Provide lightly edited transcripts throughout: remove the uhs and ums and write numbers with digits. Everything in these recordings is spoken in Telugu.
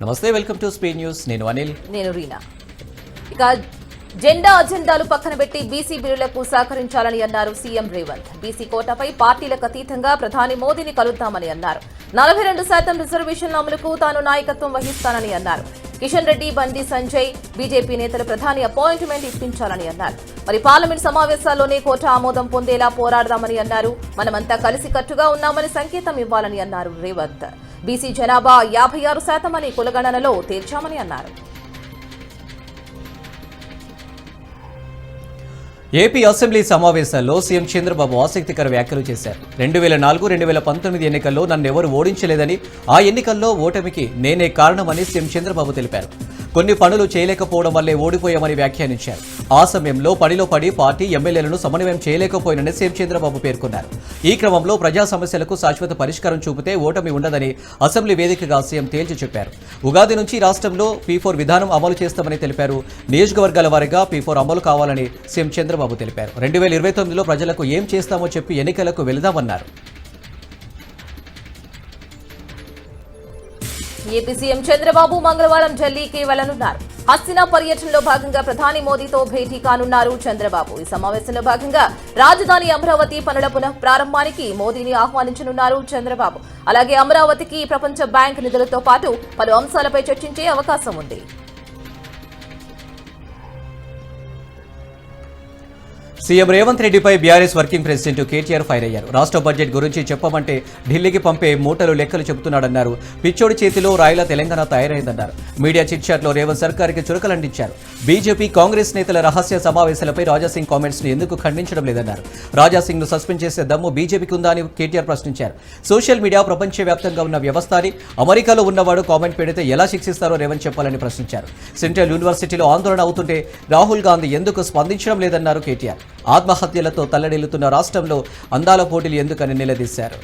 నమస్తే, వెల్కమ్ టు స్పీడ్ న్యూస్. నేను అనిల్. నేను రీనా. ఇక జెండా అజెండాలు పక్కన పెట్టి బీసీ బిల్లులకు సహకరించాలని అన్నారు సీఎం రేవంత్. బీసీ కోటాపై పార్టీలకు అతీతంగా ప్రధాని మోదీని కలుద్దామని అన్నారు. 42% రిజర్వేషన్ల అమలుకు తాను నాయకత్వం వహిస్తానని అన్నారు. కిషన్ రెడ్డి, బండి సంజయ్ బీజేపీ నేతలు ప్రధాని అపాయింట్మెంట్ ఇప్పించాలని అన్నారు. మరి పార్లమెంట్ సమావేశాల్లోనే కోటా ఆమోదం పొందేలా పోరాడదామని అన్నారు. మనమంతా కలిసికట్టుగా ఉన్నామని సంకేతం ఇవ్వాలని అన్నారు రేవంత్. బీసీ జనాభా 56% అని కులగణనలో తేల్చామని అన్నారు. ఏపీ అసెంబ్లీ సమావేశాల్లో సీఎం చంద్రబాబు ఆసక్తికర వ్యాఖ్యలు చేశారు. 2004-2019 ఎన్నికల్లో నన్నెవరూ ఓడించలేదని, ఆ ఎన్నికల్లో ఓటమికి నేనే కారణమని సీఎం చంద్రబాబు తెలిపారు. కొన్ని పనులు చేయలేకపోవడం వల్లే ఓడిపోయామని వ్యాఖ్యానించారు. ఆ సమయంలో పనిలో పడి పార్టీ ఎమ్మెల్యేలను సమన్వయం చేయలేకపోయినని సీఎం చంద్రబాబు పేర్కొన్నారు. ఈ క్రమంలో ప్రజా సమస్యలకు శాశ్వత పరిష్కారం చూపితే ఓటమి ఉండదని అసెంబ్లీ వేదికగా సీఎం తేల్చి చెప్పారు. ఉగాది నుంచి రాష్ట్రంలో P4 విధానం అమలు చేస్తామని తెలిపారు. నియోజకవర్గాల వారీగా P4 అమలు కావాలని సీఎం చంద్రబాబు తెలిపారు. 2029లో ప్రజలకు ఏం చేస్తామో చెప్పి ఎన్నికలకు వెళదామన్నారు. ఏపీ సీఎం చంద్రబాబు మంగళవారం ఢిల్లీకి వెళ్లనున్నారు. హస్తినా పర్యటనలో భాగంగా ప్రధాని మోదీతో భేటీ కానున్నారు చంద్రబాబు. ఈ సమావేశంలో భాగంగా రాజధాని అమరావతి పనుల పునః ప్రారంభానికి మోదీని ఆహ్వానించనున్నారు చంద్రబాబు. అలాగే అమరావతికి ప్రపంచ బ్యాంక్ నిధులతో పాటు పలు అంశాలపై చర్చించే అవకాశం ఉంది. సీఎం రేవంత్ రెడ్డిపై BRS working president KTR fire అయ్యారు. రాష్ట్ర బడ్జెట్ గురించి చెప్పమంటే ఢిల్లీకి పంపే మూటలు లెక్కలు చెబుతున్నాడన్నారు. పిచ్చోడి చేతిలో రాయిల తెలంగాణ తయారైందన్నారు. మీడియా చిట్చాట్లో రేవంత్ సర్కార్కి చురకలంటించారు. బీజేపీ, కాంగ్రెస్ నేతల రహస్య సమావేశాలపై రాజాసింగ్ కామెంట్స్ ను ఎందుకు ఖండించడం లేదన్నారు. రాజాసింగ్ ను సస్పెండ్ చేసే దమ్ము బీజేపీకి ఉందా అని కేటీఆర్ ప్రశ్నించారు. సోషల్ మీడియా ప్రపంచవ్యాప్తంగా ఉన్న వ్యవస్థ అని, అమెరికాలో ఉన్నవాడు కామెంట్ పెడితే ఎలా శిక్షిస్తారో రేవంత్ చెప్పాలని ప్రశ్నించారు. సెంట్రల్ యూనివర్సిటీలో ఆందోళన అవుతుంటే రాహుల్ గాంధీ ఎందుకు స్పందించడం లేదన్నారు కేటీఆర్. ఆత్మహత్యలతో తల్లడిల్లుతున్న రాష్ట్రంలో అందాల పోటీలు ఎందుకని నిలదీశారు.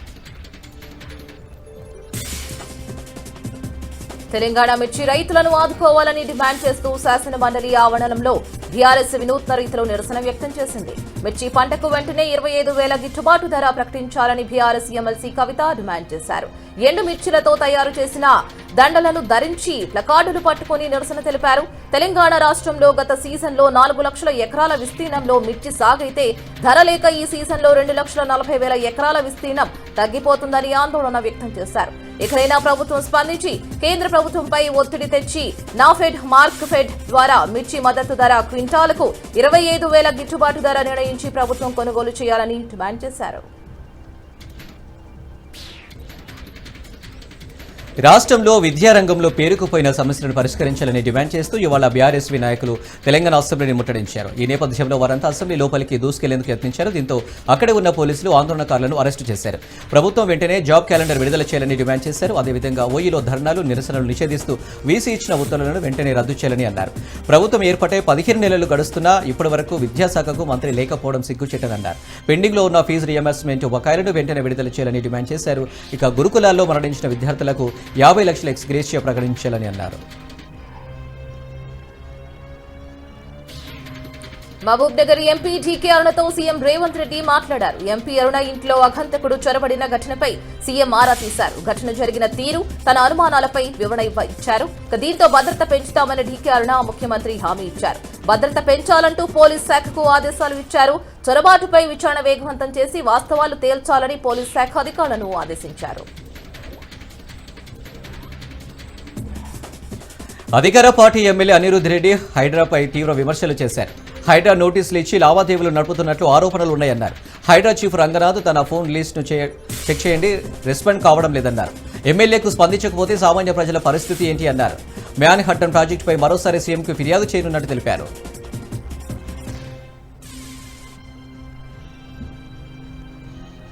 తెలంగాణ మిర్చి రైతులను ఆదుకోవాలని డిమాండ్ చేస్తూ శాసన మండలి ఆవరణంలో బీఆర్ఎస్ వినూత్న రీతిలో నిరసన వ్యక్తం చేసింది. మిర్చి పంటకు వెంటనే 25,000 గిట్టుబాటు ధర ప్రకటించాలని బీఆర్ఎస్ ఎమ్మెల్సీ కవిత డిమాండ్ చేశారు. ఎండు మిర్చిలతో తయారు చేసిన దండలను ధరించి ప్లకార్డులు పట్టుకుని నిరసన తెలిపారు. తెలంగాణ రాష్ట్రంలో గత సీజన్లో 4 లక్షల ఎకరాల విస్తీర్ణంలో మిర్చి సాగైతే ధర లేక ఈ సీజన్లో 2,40,000 ఎకరాల విస్తీర్ణం తగ్గిపోతుందని ఆందోళన వ్యక్తం చేశారు. ఇకనైనా ప్రభుత్వం స్పందించి కేంద్ర ప్రభుత్వంపై ఒత్తిడి తెచ్చి నాఫెడ్, మార్క్ఫెడ్ ద్వారా మిర్చి మద్దతు ధర క్వింటాలకు 25,000 గిట్టుబాటు ధర నిర్ణయించి ప్రభుత్వం కొనుగోలు చేయాలని డిమాండ్ చేశారు. రాష్ట్రంలో విద్యారంగంలో పేరుకుపోయిన సమస్యలను పరిష్కరించాలని డిమాండ్ చేస్తూ ఇవాళ బీఆర్ఎస్వీ నాయకులు తెలంగాణ అసెంబ్లీని ముట్టడించారు. ఈ నేపథ్యంలో వారంతా అసెంబ్లీ లోపలికి దూసుకెళ్లేందుకు యత్నించారు. దీంతో అక్కడే ఉన్న పోలీసులు ఆందోళనకారులను అరెస్టు చేశారు. ప్రభుత్వం వెంటనే జాబ్ క్యాలెండర్ విడుదల చేయాలని డిమాండ్ చేశారు. అదేవిధంగా ఓయూలో ధర్నాలు, నిరసనలు నిషేధిస్తూ వీసీ ఇచ్చిన ఉత్తర్వులను వెంటనే రద్దు చేయాలని అన్నారు. ప్రభుత్వం ఏర్పడే 15 నెలలు గడుస్తున్నా ఇప్పటి వరకు విద్యాశాఖకు మంత్రి లేకపోవడం సిగ్గుచేటదన్నారు. పెండింగ్లో ఉన్న ఫీజు రియంబర్స్మెంట్ బకాయిలను వెంటనే విడుదల చేయాలని డిమాండ్ చేశారు. ఇక గురుకులాల్లో మరణించిన విద్యార్థులకు 50 లక్షల ఎక్స్గ్రేషియా ప్రకటించాలని అన్నారు. మహబూబ్ నగర్ ఎంపీ డీకే అరుణతో సీఎం రేవంత్ రెడ్డి మాట్లాడారు. ఎంపీ అరుణ ఇంట్లో అఘంతకుడు చొరబడిన ఘటనపై సీఎం ఆరా తీశారు. ఘటన జరిగిన తీరు, తన అనుమానాలపై వివరణ ఇచ్చారు. దీంతో భద్రత పెంచుతామని డీకే అరుణ ముఖ్యమంత్రి హామీ ఇచ్చారు. భద్రత పెంచాలంటూ పోలీస్ శాఖకు ఆదేశాలు ఇచ్చారు. చొరబాటుపై విచారణ వేగవంతం చేసి వాస్తవాలు తేల్చాలని పోలీస్ శాఖ అధికారులను ఆదేశించారు. అధికార పార్టీ ఎమ్మెల్యే అనిరుద్ రెడ్డి హైడ్రాపై తీవ్ర విమర్శలు చేశారు. హైడ్రా నోటీసులు ఇచ్చి లావాదేవీలు నడుపుతున్నట్లు ఆరోపణలు ఉన్నాయన్నారు. హైడ్రా చీఫ్ రంగనాథ్ తన ఫోన్ లిస్ట్ను చెక్ చేయండి, రెస్పాండ్ కావడం లేదన్నారు. ఎమ్మెల్యేకు స్పందించకపోతే సామాన్య ప్రజల పరిస్థితి ఏంటి అన్నారు. మ్యాన్ హట్టన్ ప్రాజెక్టుపై మరోసారి సీఎంకు ఫిర్యాదు చేయనున్నట్టు తెలిపారు.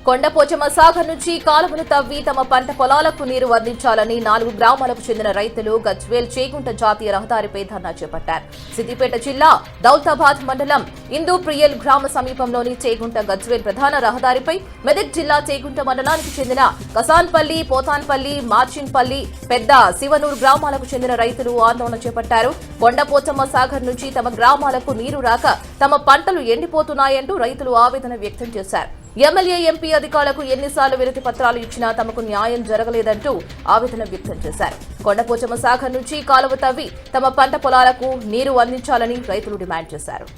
కొండపోచమ్మ సాగర్ నుంచి కాలువలు తవ్వి తమ పంట పొలాలకు నీరు అందించాలని 4 గ్రామాలకు చెందిన రైతులు గజ్వేల్ చేగుంట జాతీయ రహదారిపై ధర్నా చేపట్టారు. సిద్దిపేట జిల్లా దౌలతాబాద్ మండలం ఇందూప్రియల్ గ్రామ సమీపంలోని చేగుంట గజ్వేల్ ప్రధాన రహదారిపై మెదక్ జిల్లా చేగుంట మండలానికి చెందిన కసాన్పల్లి, పోతాన్పల్లి, మార్చిన్పల్లి, పెద్ద శివనూరు గ్రామాలకు చెందిన రైతులు ఆందోళన చేపట్టారు. కొండపోచమ్మ సాగర్ నుంచి తమ గ్రామాలకు నీరు రాక తమ పంటలు ఎండిపోతున్నాయంటూ రైతులు ఆవేదన వ్యక్తం చేశారు. ఎమ్మెల్యే ఎంపీ అధికారులకు ఎన్నిసార్లు వినతి పత్రాలు ఇచ్చినా తమకు న్యాయం జరగలేదంటూ ఆవేదన వ్యక్తం చేశారు. కొండపోచమ్మ శాఖ నుంచి కాలువ తవ్వి తమ పంట పొలాలకు నీరు అందించాలని రైతులు డిమాండ్ చేశారు.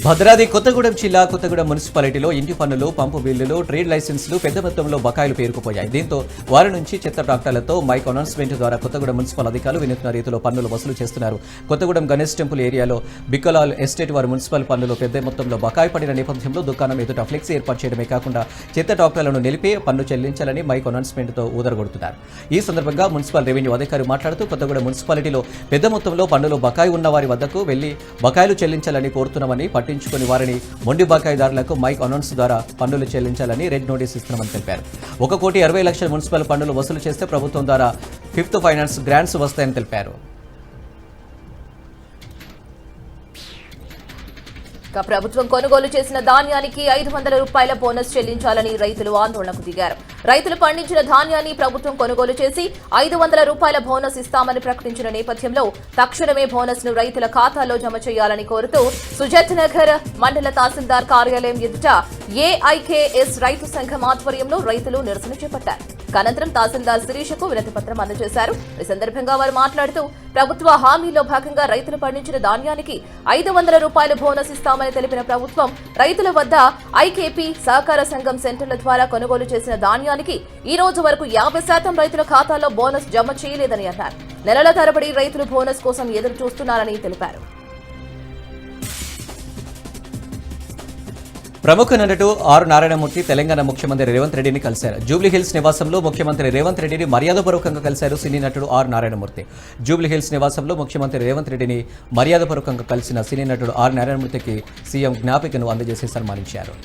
భద్రాద్రి కొత్తగూడెం జిల్లా కొత్తగూడెం మున్సిపాలిటీలో ఇంటి పన్నులు, పంపు బిల్లులు, ట్రేడ్ లైసెన్సులు పెద్ద మొత్తంలో బకాయిలు పేరుకుపోయాయి. దీంతో వారి నుంచి చెత్త ట్రాక్టర్లతో మైక్ అనౌన్స్మెంట్ ద్వారా కొత్తగూడెం మున్సిపల్ అధికారులు వినూత్న రీతిలో పన్నులు వసూలు చేస్తున్నారు. కొత్తగూడెం గణేష్ టెంపుల్ ఏరియాలో బిక్కలాల్ ఎస్టేట్ వారు మున్సిపల్ పన్నులు పెద్ద మొత్తంలో బకాయి పడిన నేపథ్యంలో దుకాణం ఎదుట ఫ్లెక్సీ ఏర్పాటు చేయడమే కాకుండా చెత్త ట్రాక్టర్లను నిలిపి పన్ను చెల్లించాలని మైక్ అనౌన్స్మెంట్తో ఊదరగొడుతున్నారు. ఈ సందర్భంగా మున్సిపల్ రెవెన్యూ అధికారి మాట్లాడుతూ కొత్తగూడెం మున్సిపాలిటీలో పెద్ద మొత్తంలో పన్నులు బకాయి ఉన్న వారి వద్దకు వెళ్లి బకాయిలు చెల్లించాలని కోరుతున్నామని, పట్టించుకుని వారిని మొండి బకాయిదారులకు మైక్ అనౌన్స్ ద్వారా పన్నులు చెల్లించాలని రెడ్ నోటీస్ ఇస్తున్నామని తెలిపారు. 1,60,00,000 మున్సిపల్ పన్నులు వసూలు చేస్తే ప్రభుత్వం ద్వారా 5th ఫైనాన్స్ గ్రాంట్స్ వస్తాయని తెలిపారు. ప్రభుత్వం కొనుగోలు చేసిన ధాన్యానికి 500 రూపాయల బోనస్ చెల్లించాలని రైతులు ఆందోళనకు దిగారు. రైతులు పండించిన ధాన్యాన్ని ప్రభుత్వం కొనుగోలు చేసి 500 రూపాయల బోనస్ ఇస్తామని ప్రకటించిన నేపథ్యంలో తక్షణమే బోనస్ ను రైతుల ఖాతాలో జమ చేయాలని కోరుతూ సుజాత్ నగర్ మండల తహసీల్దార్ కార్యాలయం ఎదుట ఏఐకేఎస్ రైతు సంఘం ఆధ్వర్యంలో రైతులు నిరసన చేపట్టారు. అనంతరం తహసీల్దార్ శిరీషకు వినతి పత్రం అందజేశారు. ఈ సందర్భంగా వారు మాట్లాడుతూ ప్రభుత్వ హామీలో భాగంగా రైతులు పండించిన ధాన్యానికి 500 రూపాయల బోనస్ ఇస్తామని తెలిపిన ప్రభుత్వం రైతుల వద్ద ఐకేపీ సహకార సంఘం సెంటర్ల ద్వారా కొనుగోలు చేసిన ధాన్యానికి ఈ రోజు వరకు 50% రైతుల ఖాతాలో బోనస్ జమ చేయలేదని అన్నారు. నెలల తరబడి రైతులు బోనస్ కోసం ఎదురు చూస్తున్నారని తెలిపారు. ప్రముఖ నటుడు ఆర్ నారాయణమూర్తి తెలంగాణ ముఖ్యమంత్రి రేవంత్ రెడ్డిని కలిశారు. జూబ్లీహిల్స్ నివాసంలో ముఖ్యమంత్రి రేవంత్ రెడ్డిని మర్యాదపూర్వకంగా కలిశారు సినీ నటుడు ఆర్ నారాయణమూర్తి. జూబ్లీహిల్స్ నివాసంలో ముఖ్యమంత్రి రేవంత్ రెడ్డిని మర్యాదపూర్వకంగా కలిసిన సినీ నటుడు ఆర్ నారాయణమూర్తికి సీఎం జ్ఞాపికను అందజేసి సన్మానించారు.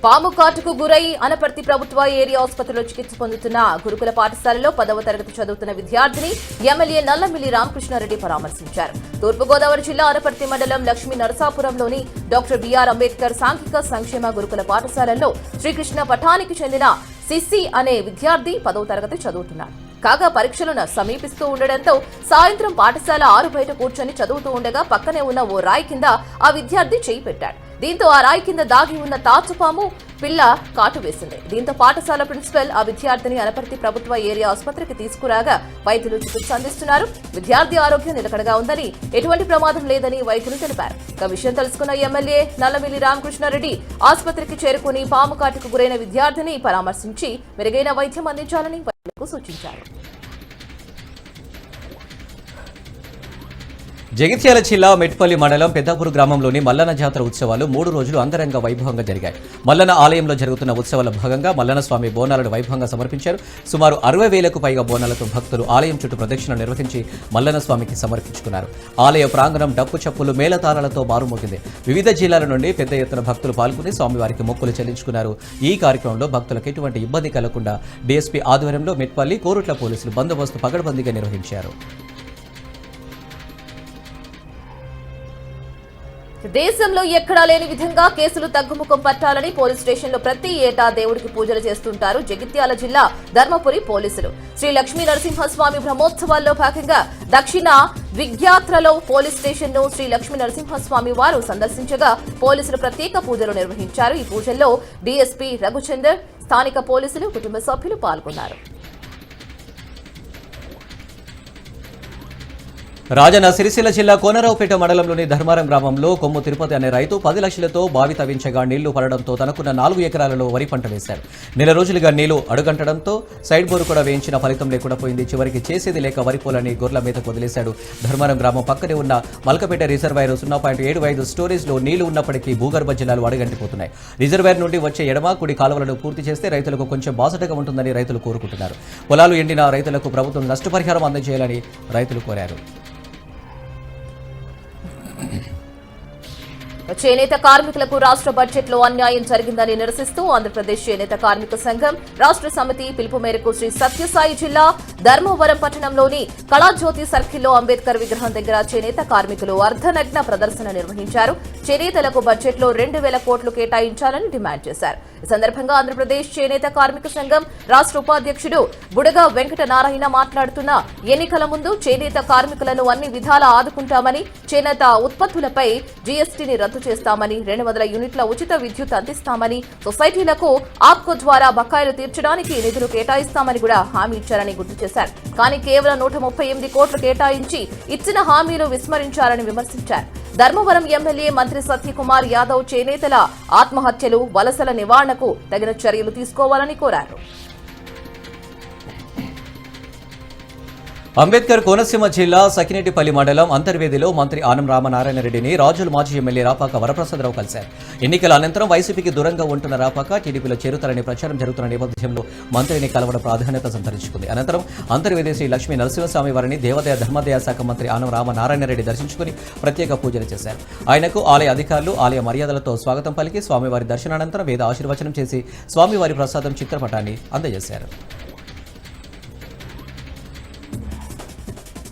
పాము కాటుకు గురై అనపర్తి ప్రభుత్వ ఏరియా ఆసుపత్రిలో చికిత్స పొందుతున్న గురుకుల పాఠశాలలో 10వ తరగతి చదువుతున్న విద్యార్థిని ఎమ్మెల్యే నల్లమిల్లి రామకృష్ణారెడ్డి పరామర్శించారు. తూర్పుగోదావరి జిల్లా అనపర్తి మండలం లక్ష్మీ నరసాపురంలోని డాక్టర్ బిఆర్ అంబేద్కర్ సాంఘిక సంక్షేమ గురుకుల పాఠశాలలో శ్రీకృష్ణ పఠానికి చెందిన సిసి అనే విద్యార్థి 10వ తరగతి చదువుతున్నారు. కాగా పరీక్షలను సమీపిస్తూ ఉండడంతో సాయంత్రం పాఠశాల 6 బయట కూర్చొని చదువుతూ ఉండగా పక్కనే ఉన్న ఓ రాయి కింద ఆ విద్యార్థి చేయి పెట్టాడు. దీంతో ఆ రాయి కింద దాగి ఉన్న తాచుపాము పిల్ల కాటు వేసింది. దీంతో పాఠశాల ప్రిన్సిపల్ ఆ విద్యార్థిని అనపర్తి ప్రభుత్వ ఏరియా ఆసుపత్రికి తీసుకురాగా వైద్యులు చికిత్స అందిస్తున్నారు. విద్యార్థి ఆరోగ్యం నిలకడగా ఉందని, ఎటువంటి ప్రమాదం లేదని వైద్యులు తెలిపారు. ఇక విషయం తెలుసుకున్న ఎమ్మెల్యే నల్లమిల్లి రామకృష్ణారెడ్డి ఆసుపత్రికి చేరుకుని పాము కాటుకు గురైన విద్యార్థిని పరామర్శించి మెరుగైన వైద్యం అందించాలని వైద్యులకు సూచించారు. జగిత్యాల జిల్లా మెట్పల్లి మండలం పెద్దాపూర్ గ్రామంలోని మల్లన్న జాతర ఉత్సవాలు 3 రోజులు అంగరంగ వైభవంగా జరిగాయి. మల్లన్న ఆలయంలో జరుగుతున్న ఉత్సవాల భాగంగా మల్లన్న స్వామి బోనాలను వైభవంగా సమర్పించారు. సుమారు 60,000కు పైగా బోనాలతో భక్తులు ఆలయం చుట్టూ ప్రదక్షిణ నిర్వహించి మల్లన్న స్వామికి సమర్పించుకున్నారు. ఆలయ ప్రాంగణం డప్పు చప్పులు మేళతాళాలతో మారుమోగింది. వివిధ జిల్లాల నుండి పెద్ద ఎత్తున భక్తులు పాల్గొని స్వామివారికి మొక్కులు చెల్లించుకున్నారు. ఈ కార్యక్రమంలో భక్తులకు ఎటువంటి ఇబ్బంది కలగకుండా డీఎస్పీ ఆధ్వర్యంలో మెట్పల్లి కోరుట్ల పోలీసులు బందోబస్తు పకడ్బందీగా నిర్వహించారు. దేశంలో ఎక్కడా లేని విధంగా కేసులు తగ్గుముఖం పట్టాలని పోలీస్ స్టేషన్లో ప్రతి ఏటా దేవుడికి పూజలు చేస్తుంటారు జగిత్యాల జిల్లా ధర్మపురి పోలీసులు. శ్రీ లక్ష్మీ నరసింహస్వామి బ్రహ్మోత్సవాల్లో భాగంగా దక్షిణ విజ్ఞాత్రలో పోలీస్ స్టేషన్ ను శ్రీ లక్ష్మీ నరసింహస్వామి వారు సందర్శించగా పోలీసులు ప్రత్యేక పూజలు నిర్వహించారు. ఈ పూజల్లో డీఎస్పీ రఘుచందర్, స్థానిక పోలీసులు, కుటుంబ సభ్యులు పాల్గొన్నారు. రాజన్న సిరిసిల్ల జిల్లా కోనరావుపేట మండలంలోని ధర్మారం గ్రామంలో కొమ్ము తిరుపతి అనే రైతు 10 లక్షలతో బావి తవ్వించగా నీళ్లు పడడంతో తనకున్న 4 ఎకరాలలో వరి పంట వేశారు. నెల రోజులుగా నీళ్లు అడుగంటడంతో సైడ్ బోరు కూడా వేయించిన ఫలితం లేకుండా పోయింది. చివరికి చేసేది లేక వరి పొలాన్ని గొర్రెల మీదకు వదిలేశాడు. ధర్మారం గ్రామం పక్కనే ఉన్న మల్కపేట రిజర్వాయర్ 0.75 స్టోరేజ్లో నీళ్లు ఉన్నప్పటికీ భూగర్భ జలాలు అడుగంటిపోతున్నాయి. రిజర్వాయర్ నుండి వచ్చే ఎడమ కుడి కాలువలను పూర్తి చేస్తే రైతులకు కొంచెం బాసటగా ఉంటుందని రైతులు కోరుకుంటున్నారు. పొలాలు ఎండిన రైతులకు ప్రభుత్వం నష్టపరిహారం అందజేయాలని రైతులు కోరారు. చేనేత కార్మికులకు రాష్ట్ర బడ్జెట్ లో అన్యాయం జరిగిందని నిరసిస్తూ ఆంధ్రప్రదేశ్ చేనేత కార్మిక సంఘం రాష్ట్ర సమితి పిలుపు మేరకు శ్రీ సత్యసాయి జిల్లా ధర్మవరం పట్టణంలోని కళాజ్యోతి సర్కిల్లో అంబేద్కర్ విగ్రహం దగ్గర చేనేత కార్మికులు అర్ధనగ్న ప్రదర్శన నిర్వహించారు. చేనేతలకు బడ్జెట్ లో 2,000 కోట్లు కేటాయించాలని డిమాండ్ చేశారు. ఈ సందర్భంగా ఆంధ్రప్రదేశ్ చేనేత కార్మిక సంఘం రాష్ట్ర ఉపాధ్యక్షుడు బుడగ వెంకట నారాయణ మాట్లాడుతున్న ఎన్నికల ముందు చేనేత కార్మికులను అన్ని విధాలా ఆదుకుంటామని, చేనేత ఉత్పత్తులపై జీఎస్టీని రద్దు చేస్తామని, 200 యూనిట్ల ఉచిత విద్యుత్ అందిస్తామని, సొసైటీలకు ఆప్కో ద్వారా బకాయిలు తీర్చడానికి నిధులు కేటాయిస్తామని కూడా హామీ ఇచ్చారని గుర్తు చేశారు. కానీ కేవలం 138 కోట్లు కేటాయించి ఇచ్చిన హామీలు విస్మరించారని విమర్శించారు. ధర్మవరం ఎమ్మెల్యే మంత్రి సత్యకుమార్ యాదవ్ చేనేతల ఆత్మహత్యలు, వలసల నివారణకు తగిన చర్యలు తీసుకోవాలని కోరారు. అంబేద్కర్ కోనసీమ జిల్లా సకినేటిపల్లి మండలం అంతర్వేదిలో మంత్రి ఆనం రామనారాయణ రెడ్డిని రాజుల మాజీ ఎమ్మెల్యే రాపాక వరప్రసాదరావు కలిశారు. ఎన్నికల అనంతరం వైసీపీకి దూరంగా ఉంటున్న రాపాక టీడీపీలో చేరుతారని ప్రచారం జరుగుతున్న నేపథ్యంలో మంత్రిని కలవడం ప్రాధాన్యత సంతరించుకుంది. అనంతరం అంతర్వేది శ్రీ లక్ష్మీ నరసింహస్వామి వారిని దేవాదాయ ధర్మాదాయ శాఖ మంత్రి ఆనం రామనారాయణ రెడ్డి దర్శించుకుని ప్రత్యేక పూజలు చేశారు. ఆయనకు ఆలయ అధికారులు ఆలయ మర్యాదలతో స్వాగతం పలికి స్వామివారి దర్శనానంతరం వేద ఆశీర్వచనం చేసి స్వామివారి ప్రసాదం చిత్రపటాన్ని అందజేశారు.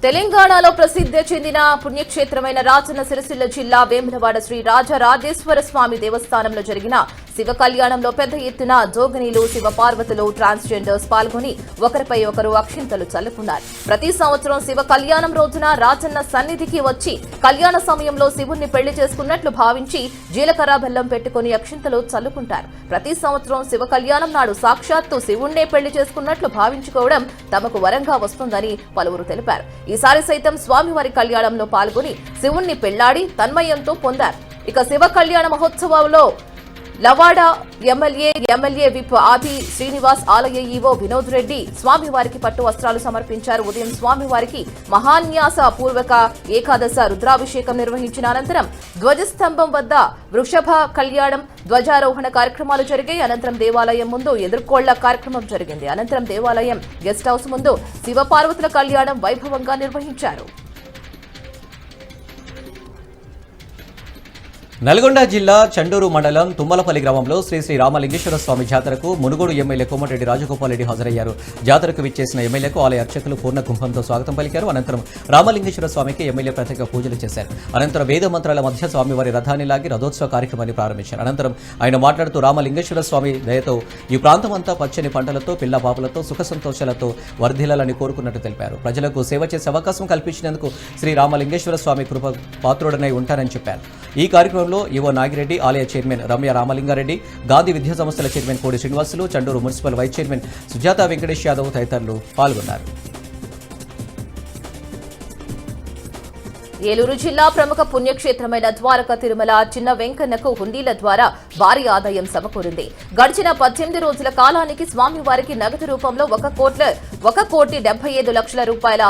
తెలంగాణలో ప్రసిద్ధి చెందిన పుణ్యక్షేత్రమైన రాజన్న సిరిసిల్ల జిల్లా వేములవాడ శ్రీ రాజరాజేశ్వర స్వామి దేవస్థానంలో జరిగిన శివ కళ్యాణంలో పెద్ద ఎత్తున జోగినీలు, శివ పార్వతులు, ట్రాన్స్జెండర్స్ పాల్గొని ఒకరిపై ఒకరు అక్షింతలు చల్లుకున్నారు. ప్రతి సంవత్సరం శివ కళ్యాణం రోజున రాజన్న సన్నిధికి వచ్చి కళ్యాణ సమయంలో శివుణ్ణి పెళ్లి చేసుకున్నట్లు భావించి జీలకర్ర బెల్లం పెట్టుకుని అక్షింతలు చల్లుకుంటారు. ప్రతి సంవత్సరం శివ కళ్యాణం నాడు సాక్షాత్తు శివుణ్ణే పెళ్లి చేసుకున్నట్లు భావించుకోవడం తమకు వరంగా వస్తుందని పలువురు తెలిపారు. ఈసారి సైతం స్వామివారి కళ్యాణంలో పాల్గొని శివుణ్ణి పెళ్లాడి తన్మయంతో పొందారు. ఇక శివ కళ్యాణ మహోత్సవంలో లవాడ ఎమ్మెల్యే విప్ ఆది శ్రీనివాస్, ఆలయ ఈవో వినోద్ రెడ్డి స్వామివారికి పట్టు వస్త్రాలు సమర్పించారు. ఉదయం స్వామివారికి మహాన్యాస పూర్వక ఏకాదశ రుద్రాభిషేకం నిర్వహించిన అనంతరం ధ్వజస్తంభం వద్ద వృషభ కళ్యాణం, ధ్వజారోహణ కార్యక్రమాలు జరిగాయి. అనంతరం దేవాలయం ముందు ఎదుర్కోళ్ల కార్యక్రమం జరిగింది. అనంతరం దేవాలయం గెస్ట్ హౌస్ ముందు శివపార్వతుల కళ్యాణం వైభవంగా నిర్వహించారు. నల్గొండ జిల్లా చండూరు మండలం తుమ్మలపల్లి గ్రామంలో శ్రీ శ్రీ రామలింగేశ్వర స్వామి జాతరకు మునుగోడు ఎమ్మెల్యే కోమటిరెడ్డి రాజగోపాల్ రెడ్డి హాజరయ్యారు. జాతరకు విచ్చేసిన ఎమ్మెల్యేకు ఆలయ అర్చకులు పూర్ణ కుంభంతో స్వాగతం పలికారు. అనంతరం రామలింగేశ్వర స్వామికి ఎమ్మెల్యే ప్రత్యేక పూజలు చేశారు. అనంతరం వేద మంత్రాల మధ్య స్వామివారి రథాన్ని లాగి రథోత్సవ కార్యక్రమాన్ని ప్రారంభించారు. అనంతరం ఆయన మాట్లాడుతూ రామలింగేశ్వర స్వామి దయతో ఈ ప్రాంతమంతా పచ్చని పంటలతో, పిల్ల పాపలతో, సుఖ సంతోషాలతో వర్ధిల్లాలని కోరుకున్నట్టు తెలిపారు. ప్రజలకు సేవ చేసే అవకాశం కల్పించినందుకు శ్రీ రామలింగేశ్వర స్వామి కృప పాత్రుడనై ఉంటారని చెప్పారు. ఈ కార్యక్రమంలో ఈవో నాగిరెడ్డి, ఆలయ చైర్మన్ రమ్య రామలింగారెడ్డి, గాంధీ విద్యా సంస్థల chairman Kodi Srinivasulu, Chanduru municipal vice chairman Sujatha Venkatesh Yadav తదితరులు పాల్గొన్నారు. ఏలూరు జిల్లా ప్రముఖ పుణ్యక్షేత్రమైన ద్వారకా తిరుమల చిన్న వెంకన్నకు హుండీల ద్వారా భారీ ఆదాయం సమకూరింది. గడిచిన 18 రోజుల కాలానికి స్వామివారికి నగదు రూపంలో 1,75,00,000 రూపాయల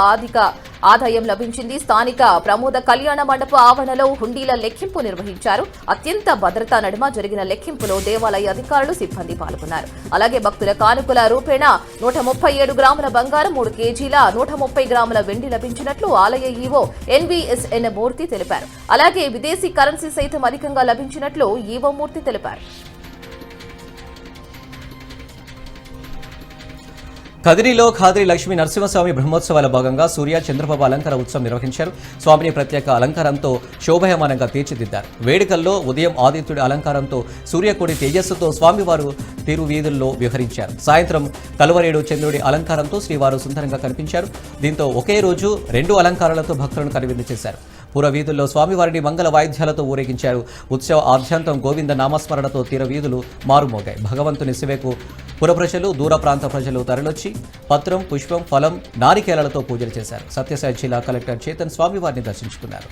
ఆదాయం లభించింది. స్థానిక ప్రమోద కళ్యాణ మండప ఆవరణలో హుండీల లెక్కింపు నిర్వహించారు. అత్యంత భద్రతా నడుమ జరిగిన లెక్కింపులో దేవాలయ అధికారులు, సిబ్బంది పాల్గొన్నారు. అలాగే భక్తుల కానుకల రూపేణా 137 గ్రాముల బంగారం, 3 కేజీల 130 గ్రాముల వెండి లభించినట్లు ఆలయ ఈవో ఎన్వీఎస్ఎన్ మూర్తి తెలిపారు. అలాగే విదేశీ కరెన్సీ సైతం అధికంగా లభించినట్లు ఈవో మూర్తి తెలిపారు. కదిరిలో ఖాద్రి లక్ష్మీ నరసింహస్వామి బ్రహ్మోత్సవాల భాగంగా సూర్య చంద్రబాబు అలంకార ఉత్సవం నిర్వహించారు. స్వామిని ప్రత్యేక అలంకారంతో శోభయమానంగా తీర్చిదిద్దారు. వేడుకల్లో ఉదయం ఆదిత్యుడి అలంకారంతో సూర్యకోడి తేజస్సుతో స్వామివారు తిరువీధుల్లో విహరించారు. సాయంత్రం కలువరేడు చంద్రుడి అలంకారంతో శ్రీవారు సుందరంగా కనిపించారు. దీంతో ఒకే రోజు 2 అలంకారాలతో భక్తులను కనువిందు చేశారు. పురవీధుల్లో స్వామివారిని మంగళ వాయిద్యాలతో ఊరేగించారు. ఉత్సవ ఆద్యంతం గోవింద నామస్మరణతో తీరవీధులు మారుమోగాయి. భగవంతుని సేవకు పురప్రజలు, దూర ప్రాంత ప్రజలు తరలొచ్చి పత్రం, పుష్పం, ఫలం, నారికేలలతో పూజలు చేశారు. సత్యసాయి జిల్లా కలెక్టర్ చేతన్ స్వామివారిని దర్శించుకున్నారు.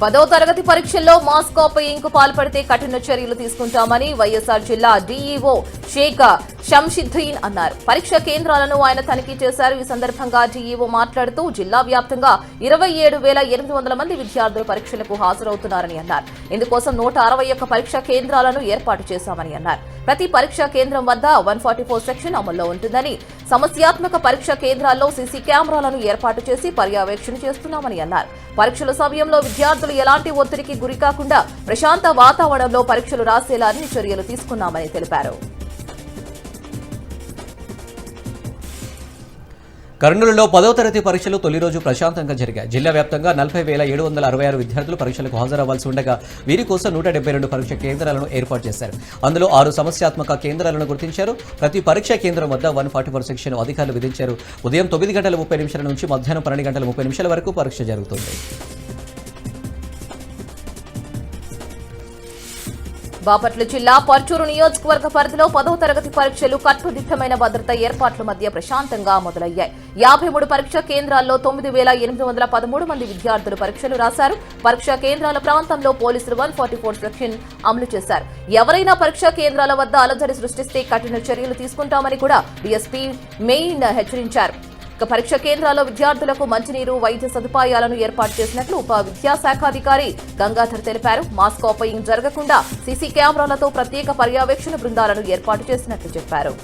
10వ తరగతి పరీక్షల్లో మాస్ కాపీయింగ్ కు పాల్పడితే కఠిన చర్యలు తీసుకుంటామని వైఎస్ఆర్ జిల్లా డీఈఓ షేక్ షంషిద్దీన్ అన్నారు. పరీక్ష కేంద్రాలను ఆయన తనిఖీ చేశారు. ఈ సందర్భంగా డీఈఓ మాట్లాడుతూ జిల్లా వ్యాప్తంగా 27,800 మంది విద్యార్థులు పరీక్షలకు హాజరవుతున్నారని అన్నారు. ఇందుకోసం 161 పరీక్షా కేంద్రాలను ఏర్పాటు చేశామని అన్నారు. ప్రతి పరీక్షా కేంద్రం వద్ద 144 సెక్షన్ అమల్లో ఉంటుందని, సమస్యాత్మక పరీక్షా కేంద్రాల్లో సీసీ కెమెరాలను ఏర్పాటు చేసి పర్యవేక్షణ చేస్తున్నామని అన్నారు. పరీక్షల సమయంలో విద్యార్థులు ఎలాంటి ఒత్తిడికి గురికాకుండా ప్రశాంత వాతావరణంలో పరీక్షలు రాసేలా అన్ని చర్యలు తీసుకున్నామని తెలిపారు. కర్నూలులో 10వ తరగతి పరీక్షలు తొలి రోజు ప్రశాంతంగా జరిగాయి. జిల్లా వ్యాప్తంగా 40,766 విద్యార్థులు పరీక్షలకు హాజరవ్వాల్సి ఉండగా వీరి కోసం 172 పరీక్ష కేంద్రాలను ఏర్పాటు చేశారు. అందులో 6 సమస్యాత్మక కేంద్రాలను గుర్తించారు. ప్రతి పరీక్షా కేంద్రం వద్ద 144 సెక్షన్ అధికారులు విధించారు. ఉదయం 9:30 నుంచి మధ్యాహ్నం 12:30 వరకు పరీక్ష జరుగుతుంది. బాపట్ల జిల్లా పర్చూరు నియోజకవర్గ పరిధిలో 10వ తరగతి పరీక్షలు కట్టుదిట్టమైన భద్రతా ఏర్పాట్ల మధ్య ప్రశాంతంగా మొదలయ్యాయి. 53 పరీక్షా కేంద్రాల్లో 9,813 మంది విద్యార్థులు పరీక్షలు రాశారు. పరీక్షా కేంద్రాల ప్రాంతంలో పోలీసులు 144 సెక్షన్ అమలు చేశారు. ఎవరైనా పరీక్షా కేంద్రాల వద్ద అలజడి సృష్టిస్తే కఠిన చర్యలు తీసుకుంటామని కూడా డీఎస్పీ మెయిన్ హెచ్చరించారు. పరీక్ష కేంద్రాల్లో విద్యార్థులకు మంచినీరు, వైద్య సదుపాయాలను ఏర్పాటు చేసినట్లు ఉప విద్యాశాఖాధికారి గంగాధర్ తెలిపారు. మాస్ కాపయింగ్ జరగకుండా సీసీ కెమెరాలతో ప్రత్యేక పర్యవేక్షణ బృందాలను ఏర్పాటు చేసినట్లు చెప్పారు.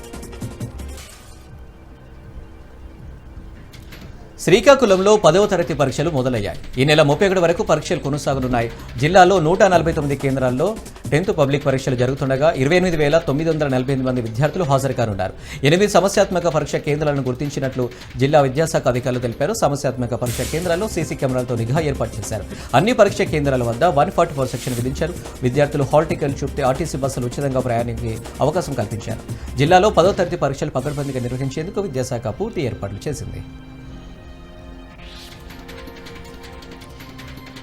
శ్రీకాకుళంలో 10వ తరగతి పరీక్షలు మొదలయ్యాయి. ఈ నెల 31 వరకు పరీక్షలు కొనసాగనున్నాయి. జిల్లాలో 149 కేంద్రాల్లో 10th పబ్లిక్ పరీక్షలు జరుగుతుండగా 28,948 మంది విద్యార్థులు హాజరు కానున్నారు. 8 సమస్యాత్మక పరీక్ష కేంద్రాలను గుర్తించినట్లు జిల్లా విద్యాశాఖ అధికారులు తెలిపారు. సమస్యాత్మక పరీక్ష కేంద్రాల్లో సీసీ కెమెరాలతో నిఘా ఏర్పాటు చేశారు. అన్ని పరీక్ష కేంద్రాల వద్ద 144 సెక్షన్ విధించారు. విద్యార్థులు హాల్ టికెట్లు చూపితే ఆర్టీసీ బస్సులు ఉచితంగా ప్రయాణించే అవకాశం కల్పించారు. జిల్లాలో 10వ తరగతి పరీక్షలు పకడ్బందీగా నిర్వహించేందుకు విద్యాశాఖ పూర్తి ఏర్పాట్లు చేసింది.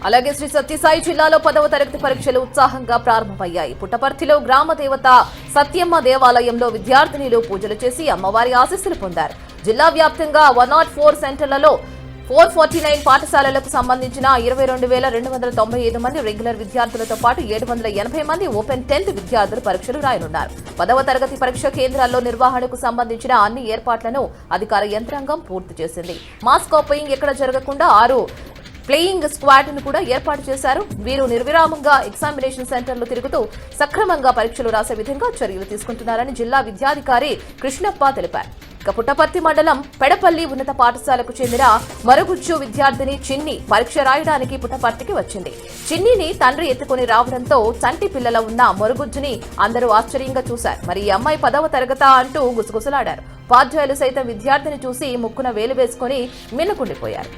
అలాగే శ్రీ సత్యసాయి జిల్లాలో 10వ తరగతి పరీక్షలు ఉత్సాహంగా ప్రారంభమయ్యాయి. పుట్టపర్తిలో గ్రామ దేవత సత్యమ్మ దేవాలయంలో విద్యార్థినులు పూజలు చేసి అమ్మవారి ఆశీస్సులు పొందారు. జిల్లా వ్యాప్తంగా 104 సెంటర్లలో 449 పాఠశాలలకు సంబంధించిన 22,295 మంది రెగ్యులర్ విద్యార్థులతో పాటు 780 మంది ఓపెన్ 10th విద్యార్థులు పరీక్షలు రాయనున్నారు. 10వ తరగతి పరీక్ష కేంద్రాల్లో నిర్వహణకు సంబంధించిన అన్ని ఏర్పాట్లను అధికార యంత్రాంగం పూర్తి చేసింది. మాస్ కాపయింగ్ ఎక్కడ జరగకుండా 6 ప్లేయింగ్ స్క్వాడ్ ను కూడా ఏర్పాటు చేశారు. వీరు నిర్విరామంగా ఎగ్జామినేషన్ సెంటర్లు తిరుగుతూ సక్రమంగా పరీక్షలు రాసే విధంగా చర్యలు తీసుకుంటున్నారని జిల్లా విద్యాధికారి కృష్ణప్ప తెలిపారు. పుట్టపర్తి మండలం పెడపల్లి ఉన్నత పాఠశాలకు చెందిన మరుగుజ్జు విద్యార్థిని చిన్ని పరీక్ష రాయడానికి పుట్టపర్తికి వచ్చింది. చిన్నిని తండ్రి ఎత్తుకుని రావడంతో చంటి పిల్లల ఉన్న మరుగుజ్జుని అందరూ ఆశ్చర్యంగా చూశారు. మరి ఈ అమ్మాయి 10వ తరగతా అంటూ గుసగుసలాడారు. ఉపాధ్యాయులు సైతం విద్యార్థిని చూసి ముక్కున వేలు వేసుకుని మిన్నకుండిపోయారు.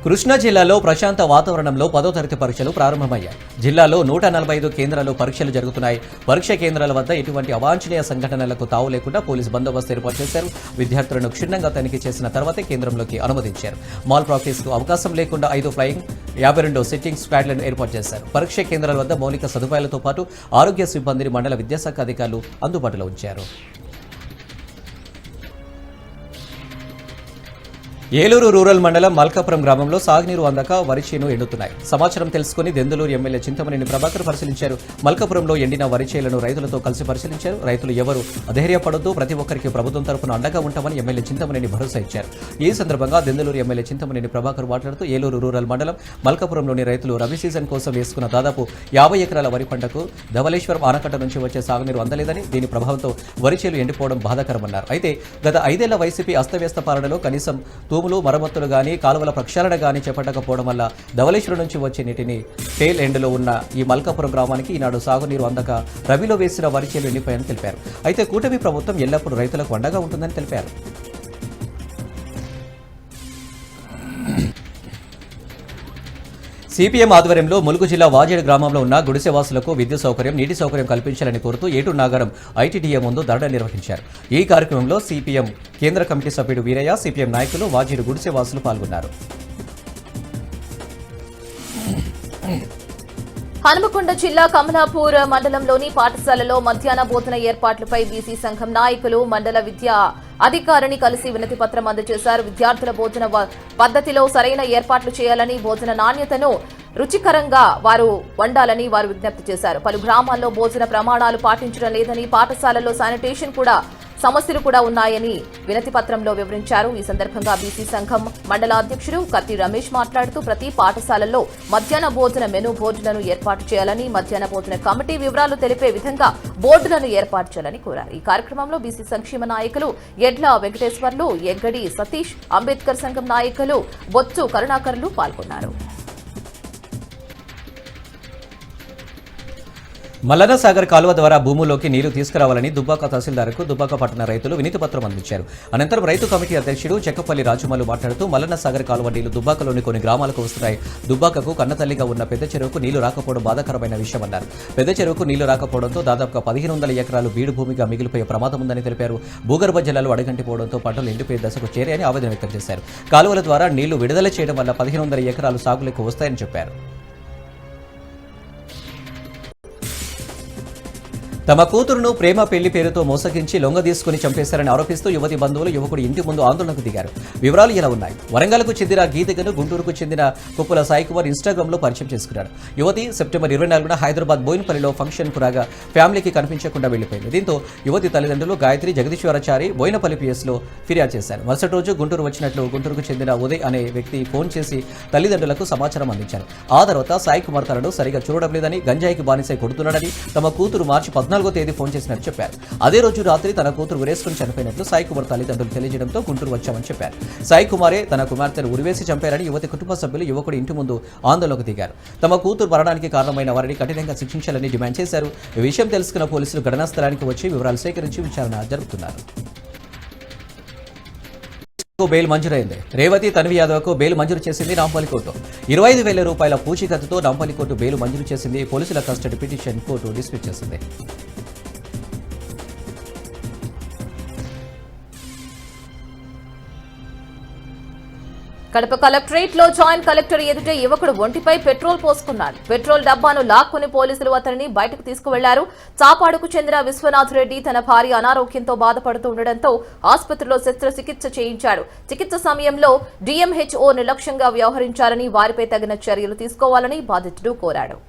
కృష్ణా జిల్లాలో ప్రశాంత వాతావరణంలో 10వ తరగతి పరీక్షలు ప్రారంభమయ్యాయి. జిల్లాలో 145 కేంద్రాల్లో పరీక్షలు జరుగుతున్నాయి. పరీక్ష కేంద్రాల వద్ద ఎటువంటి అవాంఛనీయ సంఘటనలకు తావు లేకుండా పోలీసు బందోబస్తు ఏర్పాటు చేశారు. విద్యార్థులను క్షుణ్ణంగా తనిఖీ చేసిన తర్వాతే కేంద్రంలోకి అనుమతించారు. మాల్ ప్రాక్టీస్కు అవకాశం లేకుండా 5 ఫ్లయింగ్, 52 సిట్టింగ్ స్క్వాడ్లను ఏర్పాటు చేశారు. పరీక్ష కేంద్రాల వద్ద మౌలిక సదుపాయాలతో పాటు ఆరోగ్య సిబ్బందిని మండల విద్యాశాఖ అధికారులు అందుబాటులో ఉంచారు. ఏలూరు రూరల్ మండలం మల్కాపురం గ్రామంలో సాగునీరు అందక వరి చేను ఎండుతున్నాయి. సమాచారం తెలుసుకుని దెందులూరు ఎమ్మెల్యే చింతమనేని ప్రభాకర్ పరిశీలించారు. మల్కాపురంలో ఎండిన వరి చేలను రైతులతో కలిసి పరిశీలించారు. రైతులు ఎవరు అధైర్యపడొద్దు, ప్రతి ఒక్కరికి ప్రభుత్వం తరపున అండగా ఉంటామని ఎమ్మెల్యే చింతమనేని భరోసా ఇచ్చారు. ఈ సందర్భంగా దెందులూరు ఎమ్మెల్యే చింతమనేని ప్రభాకర్ మాట్లాడుతూ ఏలూరు రూరల్ మండలం మల్కాపురంలోని రైతులు రబీ సీజన్ కోసం వేసుకున్న దాదాపు 50 ఎకరాల వరి పంటకు ధవళేశ్వరం ఆనకట్ట నుంచి వచ్చే సాగునీరు అందలేదని, దీని ప్రభావంతో వరి చేలు ఎండిపోవడం బాధాకరమన్నారు. అయితే గత 5 ఏళ్ల వైసీపీ అస్తవ్యస్త పాలనలో కనీసం తూములు, మరమ్మతులు గానీ కాలువల ప్రక్షాళన గానీ చేపట్టకపోవడం వల్ల ధవళేశ్వరం నుంచి వచ్చే నీటిని టేల్ ఎండ్లో ఉన్న ఈ మల్కాపురం గ్రామానికి ఈనాడు సాగునీరు అందక రబీలో వేసిన వరి చేలు ఎండిపోయాయని తెలిపారు. అయితే కూటమి ప్రభుత్వం ఎల్లప్పుడూ రైతులకు అండగా ఉంటుందని తెలిపారు. సిపిఎం ఆధ్వర్యంలో ములుగు జిల్లా వాజేడు గ్రామంలో ఉన్న గుడిసెవాసులకు విద్యుత్ సౌకర్యం, నీటి సౌకర్యం కల్పించాలని కోరుతూ ఏటూరు నాగరం ఐటీడీఏ ముందు ధర్నా నిర్వహించారు. ఈ కార్యక్రమంలో సిపిఎం కేంద్ర కమిటీ సభ్యుడు వీరయ్య, సిపిఎం నాయకులు, వాజేడు గుడిసెవాసులు పాల్గొన్నారు. హనుమకొండ జిల్లా కమలాపూర్ మండలంలోని పాఠశాలలో మధ్యాహ్న భోజన ఏర్పాట్లపై బీసీ సంఘం నాయకులు మండల విద్యా అధికారిని కలిసి వినతి పత్రం అందజేశారు. విద్యార్థుల భోజన పద్ధతిలో సరైన ఏర్పాట్లు చేయాలని, భోజన నాణ్యతను రుచికరంగా వారు వండాలని వారు విజ్ఞప్తి చేశారు. పలు గ్రామాల్లో భోజన ప్రమాణాలు పాటించడం లేదని, పాఠశాలల్లో శానిటేషన్ కూడా సమస్యలు కూడా ఉన్నాయని వినతి పత్రంలో వివరించారు. ఈ సందర్భంగా బీసీ సంఘం మండల అధ్యక్షుడు కత్తి రమేష్ మాట్లాడుతూ ప్రతి పాఠశాలల్లో మధ్యాహ్న భోజన మెనూ బోర్డులను ఏర్పాటు చేయాలని, మధ్యాహ్న భోజన కమిటీ వివరాలు తెలిపే విధంగా బోర్డులను ఏర్పాటు చేయాలని కోరారు. ఈ కార్యక్రమంలో బీసీ సంక్షేమ నాయకులు ఎడ్ల వెంకటేశ్వర్లు, ఎగ్గడి సతీష్, అంబేద్కర్ సంఘం నాయకులు బొత్సు కరుణాకర్లు పాల్గొన్నారు. మల్లన్న సాగర్ కాలువ ద్వారా భూముల్లోకి నీళ్లు తీసుకురావాలని దుబ్బాక తహసీల్దార్కు దుబ్బాక పట్టణ రైతులు వినతి పత్రం అందించారు. అనంతరం రైతు కమిటీ అధ్యక్షుడు చెక్కపల్లి రాజుమల్లు మాట్లాడుతూ మల్లన్న సాగర్ కాలువ నీళ్లు దుబ్బాకలోని కొన్ని గ్రామాలకు వస్తున్నాయి. దుబ్బాకకు కన్నతల్లిగా ఉన్న పెద్ద చెరువుకు నీళ్లు రాకపోవడం బాధాకరమైన విషయమన్నారు. పెద్ద చెరువుకు నీళ్లు రాకపోవడంతో దాదాపుగా 1500 ఎకరాలు బీడు భూమిగా మిగిలిపోయే ప్రమాదం ఉందని తెలిపారు. భూగర్భ జలాలు అడగంటిపోవడంతో పంటలు ఎండిపోయే దశకు చేరాయని ఆవేదన వ్యక్తం చేశారు. కాలువల ద్వారా నీళ్లు విడుదల చేయడం వల్ల 1500 ఎకరాలు సాగులకు వస్తాయని చెప్పారు. తమ కూతురును ప్రేమ పెళ్లి పేరుతో మోసగించి లొంగ తీసుకుని చంపేశారని ఆరోపిస్తూ యువతి బంధువులు యువకుడు ఇంటి ముందు ఆందోళనకు దిగారు. వివరాలు ఇలా ఉన్నాయి. వరంగల్కు చెందిన గీతికను గుంటూరుకు చెందిన కుప్పల సాయి కుమార్ ఇన్స్టాగ్రామ్ లో పరిచయం చేసుకున్నాడు. యువతి సెప్టెంబర్ 24న హైదరాబాద్ బోయినపల్లిలో ఫంక్షన్ కు రాగా ఫ్యామిలీకి కనిపించకుండా వెళ్లిపోయింది. దీంతో యువతి తల్లిదండ్రులు గాయత్రి జగదీశ్వరాచారి బోయినపల్లి పిఎస్లో ఫిర్యాదు చేశారు. మరుసటి రోజు గుంటూరు వచ్చినట్లు గుంటూరుకు చెందిన ఉదయ్ అనే వ్యక్తి ఫోన్ చేసి తల్లిదండ్రులకు సమాచారం అందించారు. ఆ తర్వాత సాయి కుమార్ తనను సరిగా చూడడం లేదని, గంజాయికి బానిసై కొడుతున్నాడని, తమ కూతురు మార్చి 14వ తేదీ ఫోన్ చేసినట్టు చెప్పారు. అదే రోజు రాత్రి తన కూతురు ఉరేసుకుని చనిపోయినట్లు సాయి కుమార్ తల్లిదండ్రులు తెలియజేయడంతో గుంటూరు వచ్చామని చెప్పారు. సాయి కుమారే తన కుమార్తెను ఉరివేసి చంపారని యువతి కుటుంబ సభ్యులు యువకుడి ఇంటి ముందు ఆందోళనకు దిగారు. తమ కూతురు మరణానికి కారణమైన వారిని కఠినంగా శిక్షించాలని డిమాండ్ చేశారు. ఈ విషయం తెలుసుకున్న పోలీసులు ఘటనా స్థలానికి వచ్చి వివరాలు సేకరించి విచారణ జరుపుతున్నారు. బెయిల్ మంజూరైంది. రేవతి తన్వి యాదవ్కు బెయిల్ మంజూరు చేసింది నాంపల్లి కోర్టు. 25,000 రూపాయల పూచీకత్తుతో నాంపల్లి కోర్టు బెయిల్ మంజూరు చేసింది. పోలీసుల కస్టడీ పిటిషన్ కోర్టు డిస్మిస్ చేసింది. కడప కలెక్టరేట్ లో జాయింట్ కలెక్టర్ ఎదుట యువకుడు ఒంటిపై పెట్రోల్ పోసుకున్నాడు. పెట్రోల్ డబ్బాను లాక్కుని పోలీసులు అతనిని బయటకు తీసుకువెళ్లారు. చాపాడుకు చెందిన విశ్వనాథ్ రెడ్డి తన భార్య అనారోగ్యంతో బాధపడుతూ ఉండడంతో ఆసుపత్రిలో శస్త్రచికిత్స చేయించాడు. చికిత్స సమయంలో DMHO నిర్లక్ష్యంగా వ్యవహరించారని, వారిపై తగిన చర్యలు తీసుకోవాలని బాధితుడు కోరాడు.